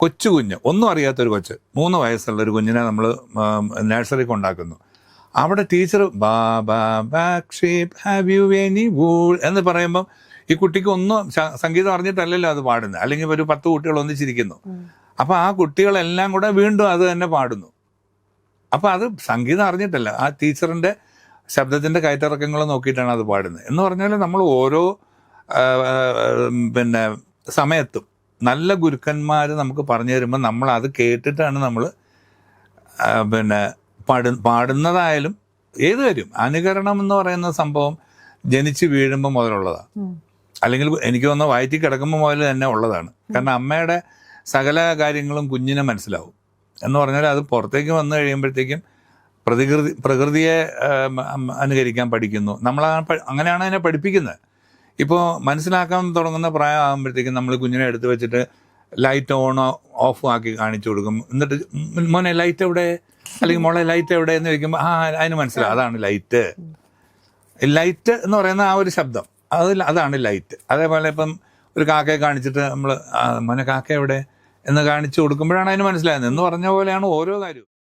കൊച്ചു കുഞ്ഞ്, ഒന്നും അറിയാത്തൊരു കൊച്ച്, 3 വയസ്സുള്ള ഒരു കുഞ്ഞിനെ നമ്മൾ നഴ്സറി കൊണ്ടാക്കുന്നു. അവിടെ teacher have you any wool എന്ന് പറയുമ്പം ഈ കുട്ടിക്ക് ഒന്നും സംഗീതം അറിഞ്ഞിട്ടല്ലല്ലോ അത് പാടുന്നത്. അല്ലെങ്കിൽ ഒരു 10 കുട്ടികൾ ഒന്നിച്ചിരിക്കുന്നു. അപ്പം ആ കുട്ടികളെല്ലാം കൂടെ വീണ്ടും അത് തന്നെ പാടുന്നു. അപ്പം അത് സംഗീതം അറിഞ്ഞിട്ടല്ല, ആ ടീച്ചറിൻ്റെ ശബ്ദത്തിൻ്റെ കയറ്റിറക്കങ്ങൾ നോക്കിയിട്ടാണ് അത് പാടുന്നത്. എന്ന് പറഞ്ഞാൽ നമ്മൾ ഓരോ പിന്നെ സമയത്തും നല്ല ഗുരുക്കന്മാർ നമുക്ക് പറഞ്ഞു തരുമ്പോൾ നമ്മൾ അത് കേട്ടിട്ടാണ് നമ്മൾ പിന്നെ പാടുന്നതായാലും ഏത് കാര്യം. അനുകരണം എന്ന് പറയുന്ന സംഭവം ജനിച്ച് വീഴുമ്പോൾ മുതലുള്ളതാണ്. അല്ലെങ്കിൽ എനിക്ക് തോന്നുന്നു വയറ്റിൽ കിടക്കുമ്പോൾ മുതൽ തന്നെ ഉള്ളതാണ്. കാരണം അമ്മയുടെ സകല കാര്യങ്ങളും കുഞ്ഞിനെ മനസ്സിലാവും. എന്ന് പറഞ്ഞാൽ അത് പുറത്തേക്ക് വന്നു കഴിയുമ്പോഴത്തേക്കും പ്രകൃതിയെ അനുകരിക്കാൻ പഠിക്കുന്നു. അങ്ങനെയാണ് അതിനെ പഠിപ്പിക്കുന്നത്. ഇപ്പോൾ മനസ്സിലാക്കാൻ തുടങ്ങുന്ന പ്രായമാകുമ്പോഴത്തേക്കും നമ്മൾ കുഞ്ഞിനെ എടുത്ത് വെച്ചിട്ട് ലൈറ്റ് ഓണോ ഓഫ് ആക്കി കാണിച്ചു കൊടുക്കും. എന്നിട്ട് മോനെ ലൈറ്റ് എവിടെ, അല്ലെങ്കിൽ മോളെ ലൈറ്റ് എവിടെ എന്ന് ചോദിക്കുമ്പോൾ അതിന് മനസ്സിലാവും അതാണ് ലൈറ്റ്. ലൈറ്റ് എന്ന് പറയുന്ന ആ ഒരു ശബ്ദം അതാണ് ലൈറ്റ്. അതേപോലെ ഇപ്പം ഒരു കാക്കയെ കാണിച്ചിട്ട് നമ്മൾ മോനെ കാക്ക എവിടെ എന്ന് കാണിച്ചു കൊടുക്കുമ്പോഴാണ് അതിന് മനസ്സിലാകുന്നത്. എന്ന് പറഞ്ഞ പോലെയാണ് ഓരോ കാര്യവും.